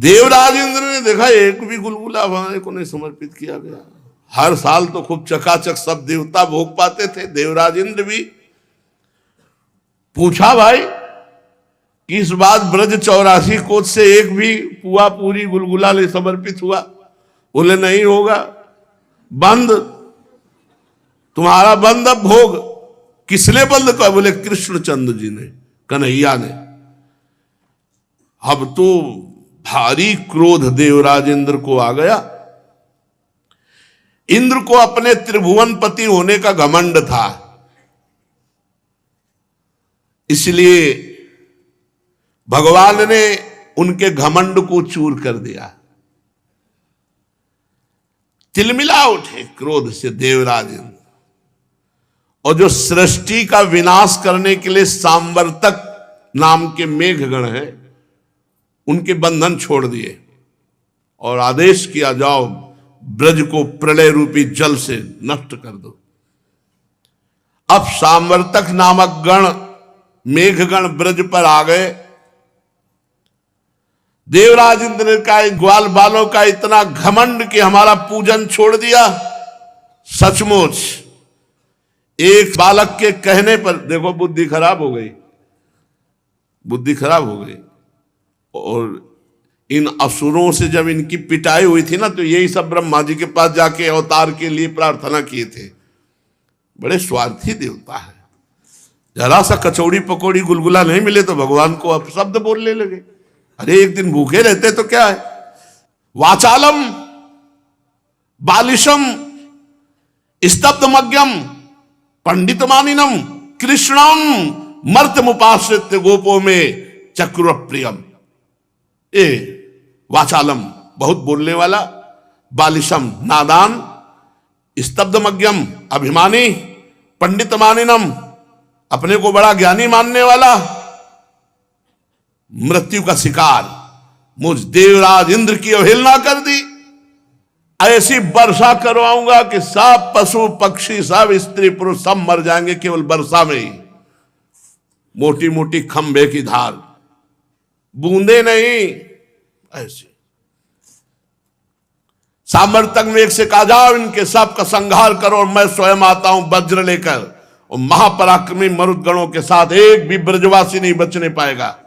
देवराज इंद्र ने देखा एक भी गुलगुला भगवान को नहीं समर्पित किया गया। हर साल तो खूब चकाचक सब देवता भोग पाते थे, देवराज इंद्र भी। पूछा भाई कि इस बात ब्रज 84 कोस से एक भी पुआ पूरी गुलगुला ले समर्पित हुआ? बोले नहीं होगा, बंद, तुम्हारा बंद अब भोग। किसने बंद किया? बोले कृष्णचंद्र जी ने, कन्हैया ने। अब तो भारी क्रोध देवराज इंद्र को आ गया। इंद्र को अपने त्रिभुवनपति होने का घमंड था, इसलिए भगवान ने उनके घमंड को चूर कर दिया। तिलमिला उठे क्रोध से देवराज इंद्र, और जो सृष्टि का विनाश करने के लिए सांवर्तक नाम के मेघगण है, उनके बंधन छोड़ दिए और आदेश किया, जाओ ब्रज को प्रलय रूपी जल से नष्ट कर दो। अब सांवर्तक नामक गण, मेघगण ब्रज पर आ गए। देवराज इंद्र का ग्वाल बालों का इतना घमंड कि हमारा पूजन छोड़ दिया। सचमुच एक बालक के कहने पर देखो बुद्धि खराब हो गई, बुद्धि खराब हो गई। और इन असुरों से जब इनकी पिटाई हुई थी ना, तो यही सब ब्रह्मा जी के पास जाके अवतार के लिए प्रार्थना किए थे। बड़े स्वार्थी देवता है, जरा सा कचौड़ी पकौड़ी गुलगुला नहीं मिले तो भगवान को अपशब्द बोलने लगे। अरे एक दिन भूखे रहते तो क्या है। वाचालम बालिशम स्तब्धमज्ञम पंडितमानिनम कृष्णम मर्त्यमुपाश्रित्य गोपो में चक्र प्रियम। ए वाचालम बहुत बोलने वाला, बालिशम नादान, स्तब्धमज्ञम अभिमानी, पंडितमानिनम अपने को बड़ा ज्ञानी मानने वाला, मृत्यु का शिकार, मुझ देवराज इंद्र की अवहेलना कर दी। ऐसी वर्षा करवाऊंगा कि सब पशु पक्षी सब स्त्री पुरुष सब मर जाएंगे केवल वर्षा में ही। मोटी मोटी खंभे की धार, बूंदे नहीं, ऐसी। सामर्थक में एक से कहा, जाओ इनके सब का संहार करो और मैं स्वयं आता हूं वज्र लेकर, और महापराक्रमी मरुदगणों के साथ एक भी ब्रजवासी नहीं बचने पाएगा।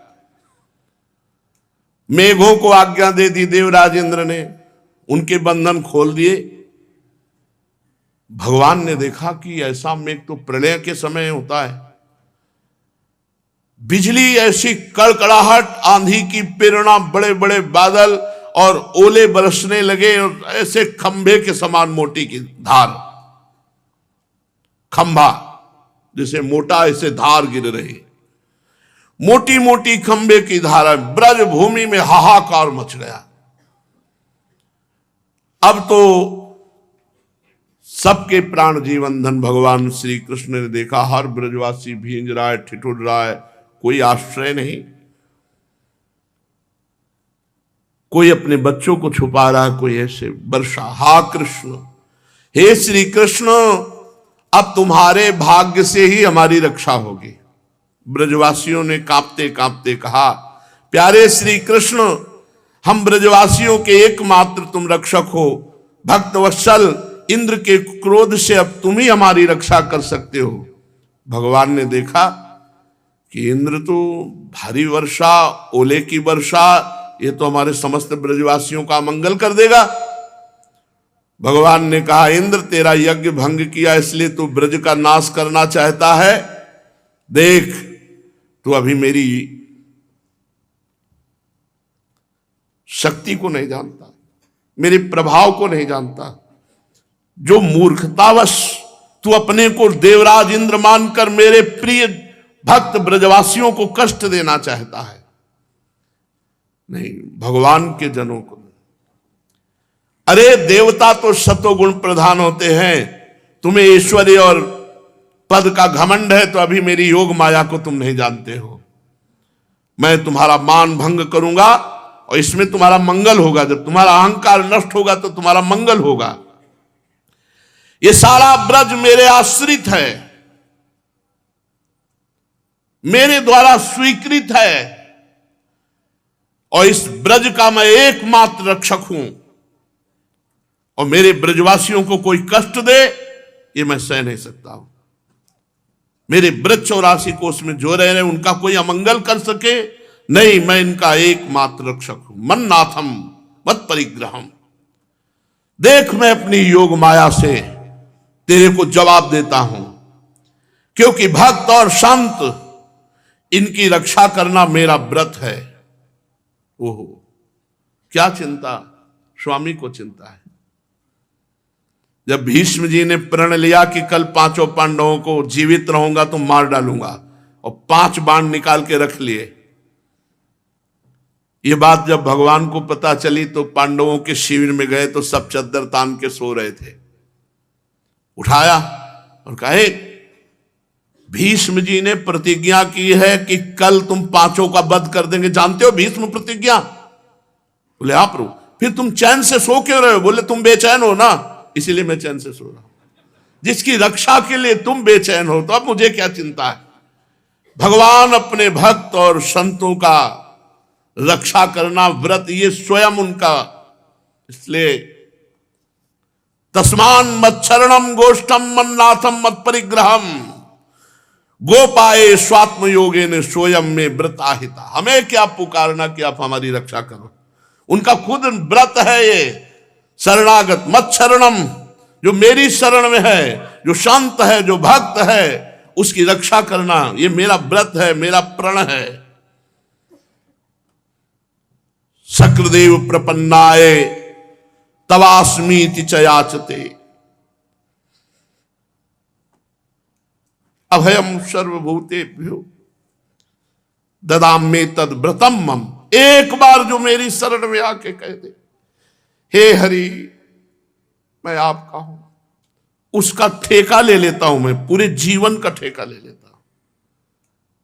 मेघों को आज्ञा दे दी देवराज इंद्र ने, उनके बंधन खोल दिए। भगवान ने देखा कि ऐसा मेघ तो प्रलय के समय होता है। बिजली ऐसी कड़कड़ाहट, आंधी की प्रेरणा, बड़े बड़े बादल और ओले बरसने लगे, और ऐसे खंभे के समान मोटी की धार, खंभा जैसे मोटा ऐसे धार गिर रही, मोटी मोटी खंभे की धारा। ब्रज भूमि में हाहाकार मच गया। अब तो सबके प्राण जीवन धन भगवान श्री कृष्ण ने देखा। हर ब्रजवासी भींज रहा है, ठिठुर रहा है, कोई आश्रय नहीं, कोई अपने बच्चों को छुपा रहा है, कोई ऐसे वर्षा। हा कृष्ण, हे श्री कृष्ण, अब तुम्हारे भाग्य से ही हमारी रक्षा होगी। ब्रजवासियों ने कांपते कांपते कहा, प्यारे श्री कृष्ण, हम ब्रजवासियों के एकमात्र तुम रक्षक हो। भक्त वत्सल, इंद्र के क्रोध से अब तुम ही हमारी रक्षा कर सकते हो। भगवान ने देखा कि इंद्र तो भारी वर्षा, ओले की वर्षा, ये तो हमारे समस्त ब्रजवासियों का मंगल कर देगा। भगवान ने कहा, इंद्र तेरा यज्ञ भंग किया इसलिए तू ब्रज का नाश करना चाहता है। देख, तू अभी मेरी शक्ति को नहीं जानता, मेरे प्रभाव को नहीं जानता। जो मूर्खतावश तू अपने को देवराज इंद्र मानकर मेरे प्रिय भक्त ब्रजवासियों को कष्ट देना चाहता है। नहीं, भगवान के जनों को। अरे देवता तो सतोगुण प्रधान होते हैं, तुम्हें ऐश्वर्य और पद का घमंड है, तो अभी मेरी योग माया को तुम नहीं जानते हो। मैं तुम्हारा मान भंग करूंगा और इसमें तुम्हारा मंगल होगा। जब तुम्हारा अहंकार नष्ट होगा तो तुम्हारा मंगल होगा। ये सारा ब्रज मेरे आश्रित है, मेरे द्वारा स्वीकृत है, और इस ब्रज का मैं एकमात्र रक्षक हूं, और मेरे ब्रजवासियों को कोई कष्ट दे ये मैं सह नहीं सकता हूं। मेरे ब्रज 84 कोष में जो रह रहे उनका कोई अमंगल कर सके नहीं, मैं इनका एकमात्र रक्षक हूं। मन्नाथम मत परिग्रहम, देख मैं अपनी योग माया से तेरे को जवाब देता हूं, क्योंकि भक्त और संत इनकी रक्षा करना मेरा व्रत है। ओहो, क्या चिंता स्वामी को चिंता है। जब भीष्म जी ने प्रण लिया कि कल पांचों पांडवों को जीवित रहूंगा तो मार डालूंगा, और 5 बाण निकाल के रख लिए, ये बात जब भगवान को पता चली तो पांडवों के शिविर में गए तो सब चद्दर तान के सो रहे थे। उठाया और कहे भीष्म जी ने प्रतिज्ञा की है कि कल तुम 5 का वध कर देंगे। जानते हो भीष्म प्रतिज्ञा? बोले हाँ प्रभु। फिर तुम चैन से सो क्यों रहे हो? बोले तुम बेचैन हो ना, इसीलिए मैं चैन से सो रहा हूं। जिसकी रक्षा के लिए तुम बेचैन हो तो अब मुझे क्या चिंता है। भगवान अपने भक्त और संतों का रक्षा करना व्रत, ये स्वयं उनका। इसलिए तस्मान मच्छरणम गोष्ठम मन्नाथम मत परिग्रहम गोपाए स्वात्म योगे ने स्वयं में व्रत आहिता। हमें क्या पुकारना कि आप हमारी रक्षा करो, उनका खुद व्रत है ये। शरणागत मत शरणम, जो मेरी शरण में है, जो शांत है, जो भक्त है, उसकी रक्षा करना ये मेरा व्रत है, मेरा प्रण है। शक्रदेव प्रपन्नाए तवास्मीति च याचते अभयम सर्वभूतेभ्यो ददाम्ये तद व्रतम मम। एक बार जो मेरी शरण में आके कह दे हे हरि मैं आपका हूं, उसका ठेका ले लेता हूं, मैं पूरे जीवन का ठेका ले लेता हूं।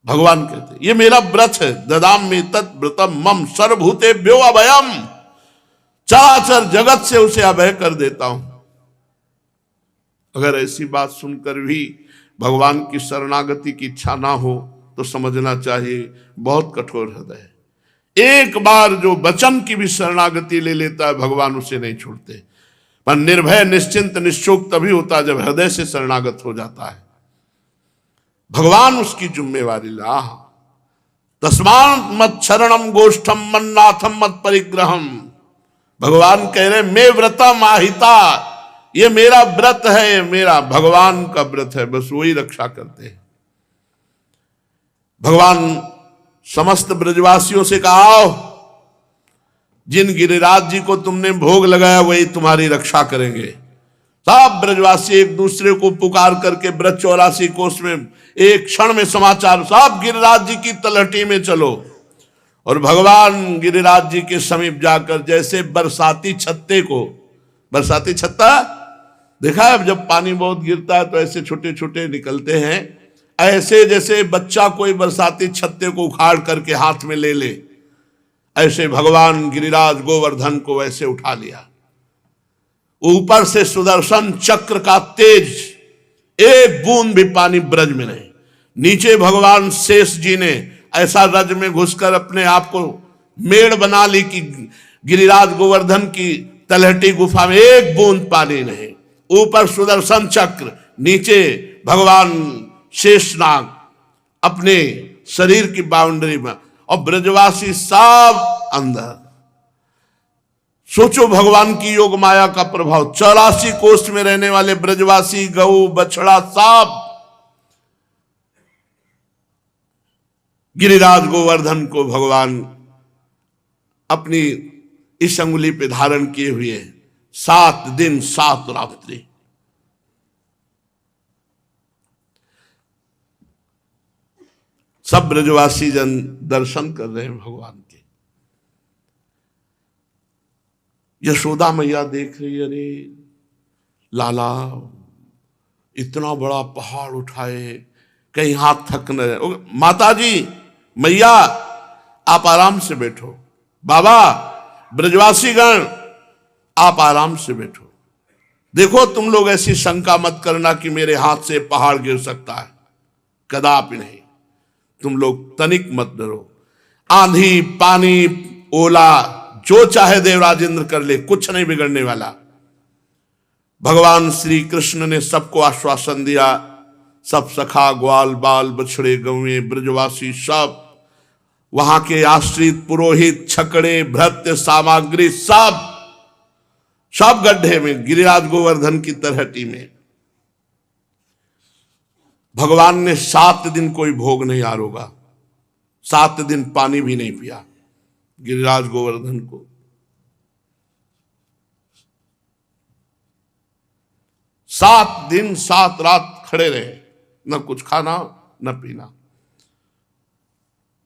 भगवान कहते ये मेरा व्रत है। ददाम्ये तद व्रतम मम सर्वभूतेभ्यो अभयम, चराचर जगत से उसे अभय कर देता हूं। अगर ऐसी बात सुनकर भी भगवान की शरणागति की इच्छा ना हो तो समझना चाहिए बहुत कठोर हृदय है। एक बार जो वचन की भी शरणागति ले लेता है भगवान उसे नहीं छोड़ते। पर निर्भय निश्चिंत निश्चोक तभी होता है जब हृदय से शरणागत हो जाता है। भगवान उसकी जिम्मेवारी ला। तस्मात् मत शरणम गोष्ठम मन्नाथम मत परिग्रहम। भगवान कह रहे मैं व्रतम आहिता, ये मेरा व्रत है, ये मेरा भगवान का व्रत है, बस वही रक्षा करते हैं। भगवान समस्त ब्रजवासियों से कहा आओ, जिन गिरिराज जी को तुमने भोग लगाया वही तुम्हारी रक्षा करेंगे। सब ब्रजवासी एक दूसरे को पुकार करके ब्रज 84 कोष में एक क्षण में समाचार, सब गिरिराज जी की तलहटी में चलो। और भगवान गिरिराज जी के समीप जाकर जैसे बरसाती छत्ते को, बरसाती छत्ता देखा है जब पानी बहुत गिरता है तो ऐसे छोटे छोटे निकलते हैं, ऐसे जैसे बच्चा कोई बरसाती छत्ते को उखाड़ करके हाथ में ले ले, ऐसे भगवान गिरिराज गोवर्धन को वैसे उठा लिया। ऊपर से सुदर्शन चक्र का तेज, एक बूंद भी पानी ब्रज में नहीं। नीचे भगवान शेष जी ने ऐसा रज में घुसकर अपने आप को मेड़ बना ली कि गिरिराज गोवर्धन की तलहटी गुफा में एक बूंद पानी नहीं। ऊपर सुदर्शन चक्र, नीचे भगवान शेषनाग अपने शरीर की बाउंड्री में, और ब्रजवासी सब अंदर। सोचो भगवान की योग माया का प्रभाव। 84 कोष में रहने वाले ब्रजवासी, गऊ बछड़ा सब गिरिराज गोवर्धन को भगवान अपनी इस अंगुली पे धारण किए हुए 7 दिन 7 रात्रि। सब ब्रजवासी जन दर्शन कर रहे हैं भगवान के। यशोदा मैया देख रही, अरे लाला इतना बड़ा पहाड़ उठाए, कहीं हाथ थक न जाए। माता जी मैया आप आराम से बैठो, बाबा ब्रजवासी गण आप आराम से बैठो। देखो तुम लोग ऐसी शंका मत करना कि मेरे हाथ से पहाड़ गिर सकता है, कदापि नहीं। तुम लोग तनिक मत डरो। आंधी पानी ओला, जो चाहे देवराज इंद्र कर ले, कुछ नहीं बिगड़ने वाला। भगवान श्री कृष्ण ने सबको आश्वासन दिया। सब सखा, ग्वाल बाल, बछड़े, गौएं, ब्रजवासी, सब वहां के आश्रित, पुरोहित, छकड़े, भृत्य, सामग्री, सब गड्ढे में, गिरिराज गोवर्धन की तरहटी में। भगवान ने 7 दिन कोई भोग नहीं आरोगा, 7 दिन पानी भी नहीं पिया गिरिराज गोवर्धन को। 7 दिन 7 रात खड़े रहे, न कुछ खाना न पीना,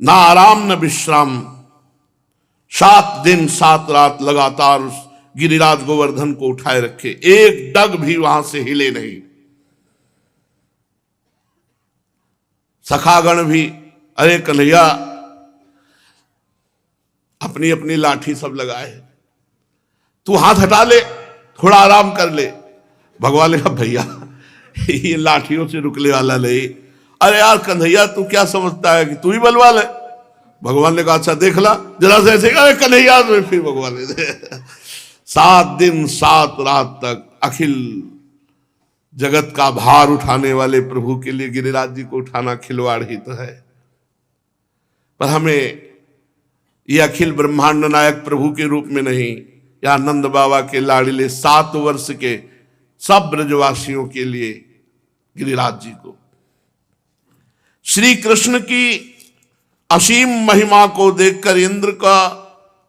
ना आराम न विश्राम। 7 दिन 7 रात लगातार गिरिराज गोवर्धन को उठाए रखे, एक डग भी वहां से हिले नहीं। सखागण भी, अरे कन्हैया, अपनी अपनी लाठी सब लगाए, तू हाथ हटा ले, थोड़ा आराम कर ले। भगवान ने कहा भैया ये लाठियों से रुकने वाला नहीं। अरे यार कन्हैया, तू क्या समझता है कि तू ही बलवान है? भगवान ने कहा अच्छा देख ला जरा से ऐसे। अरे कन्हैया, फिर भगवान ने 7 दिन 7 रात तक अखिल जगत का भार उठाने वाले प्रभु के लिए गिरिराज जी को उठाना खिलवाड़ ही तो है। पर हमें ये अखिल ब्रह्मांड नायक प्रभु के रूप में नहीं, या नंद बाबा के लाड़िले 7 वर्ष के सब ब्रजवासियों के लिए गिरिराज जी को, श्री कृष्ण की असीम महिमा को देखकर इंद्र का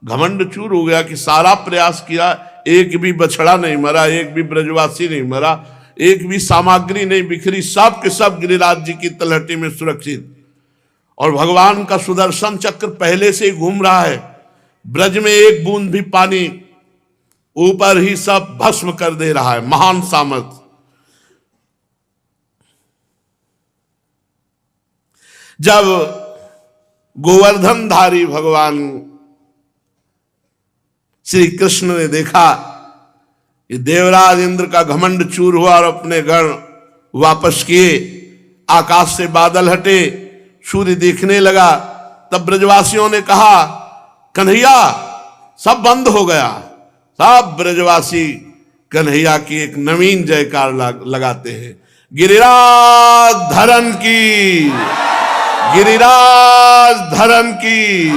घमंड चूर हो गया कि सारा प्रयास किया, एक भी बछड़ा नहीं मरा, एक भी ब्रजवासी नहीं मरा, एक भी सामग्री नहीं बिखरी, सब के सब गिरिराज जी की तलहटी में सुरक्षित। और भगवान का सुदर्शन चक्र पहले से ही घूम रहा है, ब्रज में एक बूंद भी पानी ऊपर ही सब भस्म कर दे रहा है। महान सामर्थ। जब गोवर्धनधारी भगवान श्री कृष्ण ने देखा कि देवराज इंद्र का घमंड चूर हुआ और अपने गण वापस किए, आकाश से बादल हटे, सूर्य देखने लगा, तब ब्रजवासियों ने कहा कन्हैया सब बंद हो गया। सब ब्रजवासी कन्हैया की एक नवीन जयकार लगाते हैं, गिरिराज धरन की, गिरिराज धरन की,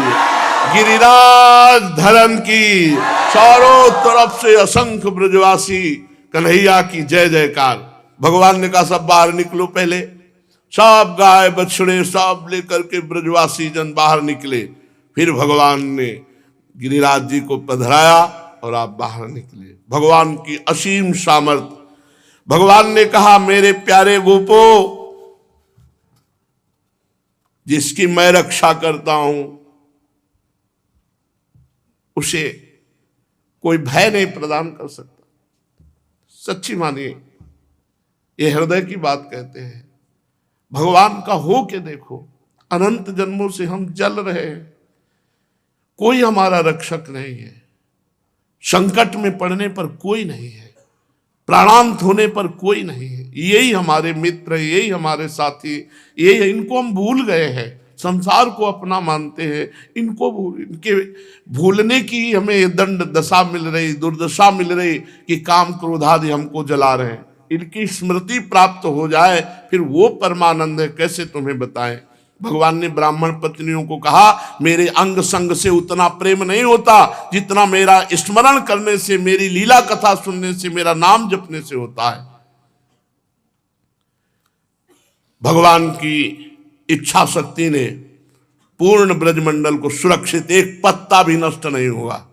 गिरिराज धरन की। चारों तरफ से असंख्य ब्रजवासी कन्हैया की जय जयकार। भगवान ने कहा सब बाहर निकलो। पहले सब गाय बछड़े सब लेकर के ब्रजवासी जन बाहर निकले। फिर भगवान ने गिरिराज जी को पधराया और आप बाहर निकले। भगवान की असीम सामर्थ। भगवान ने कहा मेरे प्यारे गोपो, जिसकी मैं रक्षा करता हूं उसे कोई भय नहीं प्रदान कर सकता। सच्ची मानिए, ये हृदय की बात कहते हैं। भगवान का हो के देखो, अनंत जन्मों से हम जल रहे हैं, कोई हमारा रक्षक नहीं है। संकट में पड़ने पर कोई नहीं है, प्राणांत होने पर कोई नहीं है। यही हमारे मित्र, यही हमारे साथी, यही, इनको हम भूल गए हैं, संसार को अपना मानते हैं। इनके भूलने की हमें दंड दशा मिल रही, दुर्दशा मिल रही कि काम क्रोधादि हमको जला रहे हैं। इनकी स्मृति प्राप्त हो जाए फिर वो परमानंद है, कैसे तुम्हें बताएं। भगवान ने ब्राह्मण पत्नियों को कहा मेरे अंग संग से उतना प्रेम नहीं होता जितना मेरा स्मरण करने से, मेरी लीला कथा सुनने से, मेरा नाम जपने से होता है। भगवान की इच्छा शक्ति ने पूर्ण ब्रजमंडल को सुरक्षित, एक पत्ता भी नष्ट नहीं हुआ,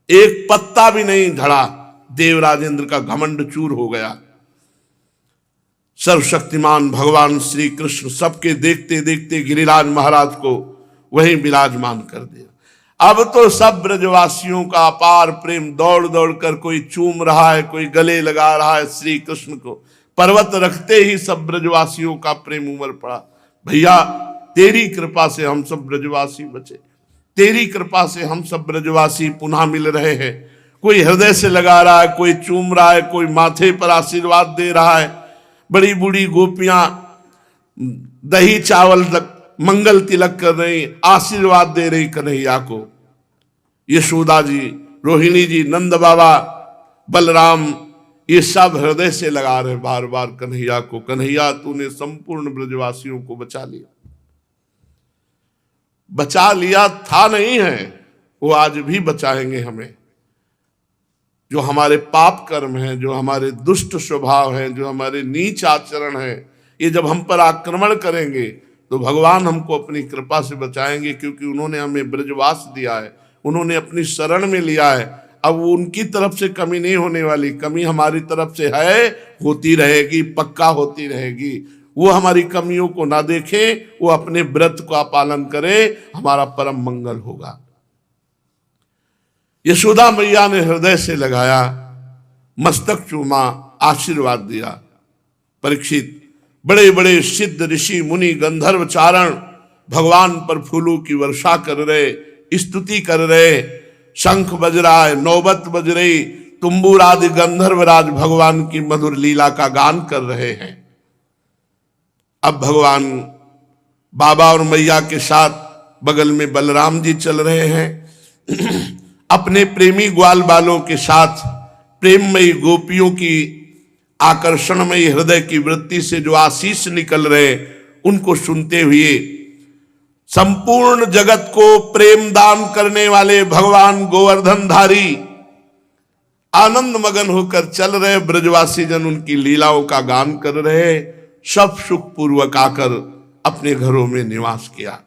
एक पत्ता भी नहीं झड़ा। देवराजेंद्र का घमंड चूर हो गया। सर्वशक्तिमान भगवान श्री कृष्ण सबके देखते देखते गिरिराज महाराज को वहीं विराजमान कर दिया। अब तो सब ब्रजवासियों का अपार प्रेम, दौड़ दौड़ कर कोई चूम रहा है, कोई गले लगा रहा है श्री कृष्ण को। पर्वत रखते ही सब ब्रजवासियों का प्रेम उमड़ पड़ा। भैया तेरी कृपा से हम सब ब्रजवासी बचे, तेरी कृपा से हम सब ब्रजवासी पुनः मिल रहे हैं। कोई हृदय से लगा रहा है, कोई चूम रहा है, कोई माथे पर आशीर्वाद दे रहा है। बड़ी बूढ़ी गोपियां दही चावल तक मंगल तिलक कर रही, आशीर्वाद दे रही कन्हैया को। यशोदा जी, रोहिणी जी, नंद बाबा, बलराम, ये सब हृदय से लगा रहे बार बार कन्हैया को, कन्हैया तूने संपूर्ण ब्रजवासियों को बचा लिया। बचा लिया था नहीं है, वो आज भी बचाएंगे हमें। जो हमारे पाप कर्म हैं, जो हमारे दुष्ट स्वभाव हैं, जो हमारे नीच आचरण हैं, ये जब हम पर आक्रमण करेंगे तो भगवान हमको अपनी कृपा से बचाएंगे, क्योंकि उन्होंने हमें ब्रजवास दिया है, उन्होंने अपनी शरण में लिया है। अब वो उनकी तरफ से कमी नहीं होने वाली, कमी हमारी तरफ से है, होती रहेगी, पक्का होती रहेगी। वो हमारी कमियों को ना देखे, वो अपने व्रत का पालन करे, हमारा परम मंगल होगा। यशोदा मैया ने हृदय से लगाया, मस्तक चूमा, आशीर्वाद दिया। परीक्षित बड़े बड़े सिद्ध ऋषि मुनि गंधर्व चारण भगवान पर फूलों की वर्षा कर रहे, स्तुति कर रहे, शंख बज रहा है, नौबत बज रही, तुम्बुर आदि गंधर्वराज भगवान की मधुर लीला का गान कर रहे हैं। अब भगवान बाबा और मैया के साथ बगल में बलराम जी चल रहे हैं। अपने प्रेमी ग्वाल बालों के साथ प्रेममयी गोपियों की आकर्षणमयी हृदय की वृत्ति से जो आशीष निकल रहे, उनको सुनते हुए संपूर्ण जगत को प्रेम दान करने वाले भगवान गोवर्धनधारी आनंद मगन होकर चल रहे। ब्रजवासी जन उनकी लीलाओं का गान कर रहे, सब सुख पूर्वक आकर अपने घरों में निवास किया।